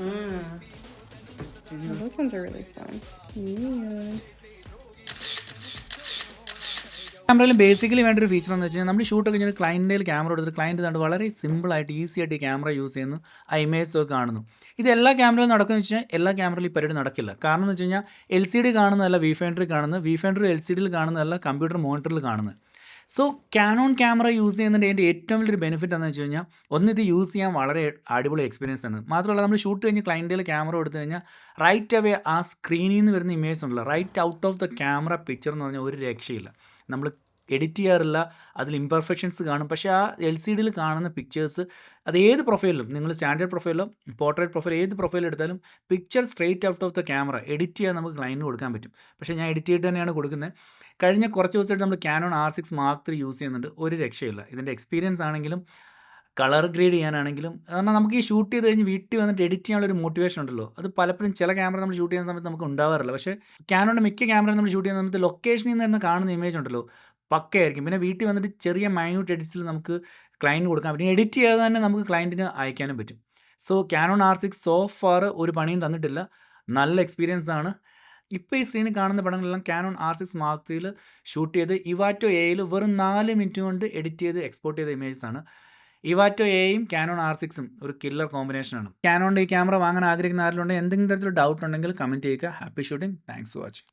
Mm. Oh, those ones are really fun. Yes. ക്യാമറയിൽ basically വേണ്ട ഒരു ഫീച്ചർ എന്ന് വെച്ച് കഴിഞ്ഞാൽ നമ്മൾ ഷൂട്ട് കഴിഞ്ഞാൽ ക്ലയൻറ്റിൽ ക്യാമറ എടുത്തിട്ട് ക്ലയൻറ്റ് കണ്ട് വളരെ സിമ്പിളായിട്ട് ഈസി ആയിട്ട് ഈ ക്യാമറ യൂസ് ചെയ്യുന്നു, ആ ഇമേജ് ഒക്കെ കാണുന്നു. ഇത് എല്ലാ ക്യാമറയിലും നടക്കുമെന്ന് വെച്ച് കഴിഞ്ഞാൽ എല്ലാ ക്യാമറയിലും ഈ പരിപാടി നടക്കില്ല. കാരണം എന്ന് വെച്ച് കഴിഞ്ഞാൽ LCD കാണുന്നതല്ല വി ഫൈൻഡറിൽ കാണുന്നത്, വി ഫൈൻഡർ LCDയിൽ കാണുന്നതല്ല കമ്പ്യൂട്ടർ മോണിറ്ററിൽ കാണുന്നത്. സോ കാനോൺ ക്യാമറ യൂസ് ചെയ്യുന്നതിൻ്റെ എൻ്റെ ഏറ്റവും വലിയൊരു ബെനിഫിറ്റ് എന്ന് വെച്ച് കഴിഞ്ഞാൽ ഒന്ന്, ഇത് യൂസ് ചെയ്യാൻ വളരെ അടിപൊളി എക്സ്പീരിയൻസ് ആണ്. മാത്രമല്ല നമ്മൾ ഷൂട്ട് കഴിഞ്ഞ് ക്ലയൻറ്റിൽ ക്യാമറ എടുത്തു കഴിഞ്ഞാൽ റൈറ്റ് അവേ ആ സ്ക്രീനിൽ നിന്ന് വരുന്ന ഇമേജ് ഉണ്ടല്ലോ, right out of the camera picture എന്ന് പറഞ്ഞാൽ ഒരു രക്ഷയില്ല. നമ്മൾ എഡിറ്റ് ചെയ്യാറില്ല, അതിൽ ഇംപെർഫെക്ഷൻസ് കാണും. പക്ഷേ ആ LCDയിൽ കാണുന്ന പിക്ചേഴ്സ് അത് ഏത് പ്രൊഫൈലിലും, നിങ്ങൾ സ്റ്റാൻഡേർഡ് പ്രൊഫൈലോ പോർട്രേറ്റ് പ്രൊഫൈൽ ഏത് പ്രൊഫൈൽ എടുത്താലും picture straight out of the camera edit ചെയ്യാൻ നമുക്ക് ക്ലയൻറ്റിന് കൊടുക്കാൻ പറ്റും. പക്ഷേ ഞാൻ എഡിറ്റ് ചെയ്തിട്ട് തന്നെയാണ് കൊടുക്കുന്നത്. കഴിഞ്ഞ കുറച്ച് ദിവസമായിട്ട് നമ്മൾ Canon R6 Mark III use ചെയ്യുന്നുണ്ട്. ഒരു രക്ഷയില്ല. ഇതിൻ്റെ എക്സ്പീരിയൻസ് ആണെങ്കിലും കളർ ഗ്രേഡ് ചെയ്യാനാണെങ്കിലും, കാരണം നമുക്ക് ഈ ഷൂട്ട് ചെയ്ത് കഴിഞ്ഞ് വീട്ടിൽ വന്നിട്ട് എഡിറ്റ് ചെയ്യാനുള്ളൊരു മോട്ടിവേഷൻ ഉണ്ടല്ലോ, അത് പലപ്പോഴും ചില ക്യാമറ നമ്മൾ ഷൂട്ട് ചെയ്യുന്ന സമയത്ത് നമുക്ക് ഉണ്ടാവാറില്ല. പക്ഷേ Canonൻ്റെ മിക്ക ക്യാമറ നമ്മൾ ഷൂട്ട് ചെയ്യുന്ന സമയത്ത് ലൊക്കേഷനിൽ നിന്ന് തന്നെ കാണുന്ന ഇമേജ് ഉണ്ടല്ലോ പക്കയായിരിക്കും. പിന്നെ വീട്ടിൽ വന്നിട്ട് ചെറിയ മൈന്യൂട്ട് എഡിറ്റ്സിൽ നമുക്ക് ക്ലയൻറ്റിന് കൊടുക്കാൻ പറ്റും. എഡിറ്റ് ചെയ്യാതെ തന്നെ നമുക്ക് ക്ലയൻറ്റിന് അയക്കാനും പറ്റും. So Canon R6 so far ഒരു പണിയും തന്നിട്ടില്ല, നല്ല എക്സ്പീരിയൻസ് ആണ്. ഇപ്പോൾ ഈ സ്ക്രീനിൽ കാണുന്ന പടങ്ങളെല്ലാം Canon R6 Mark IIIൽ ഷൂട്ട് ചെയ്ത് ഇവാറ്റോ എയിൽ വെറും 4 മിനിറ്റ് കൊണ്ട് എഡിറ്റ് ചെയ്ത് എക്സ്പോർട്ട് ചെയ്ത ഇമേജസ് ആണ്. ഇവാറ്റോ എയും Canon R6ഉം ഒരു കില്ലർ കോമ്പിനേഷനാണ്. Canonൻ്റെ ഈ ക്യാമറ വാങ്ങാൻ ആഗ്രഹിക്കുന്ന ആരെങ്കിലും ഉണ്ടെങ്കിൽ എന്തെങ്കിലും തരത്തിലുള്ള ഡൗട്ട് ഉണ്ടെങ്കിൽ കമൻറ്റ് ചെയ്യുക. Happy shooting. Thanks for watching.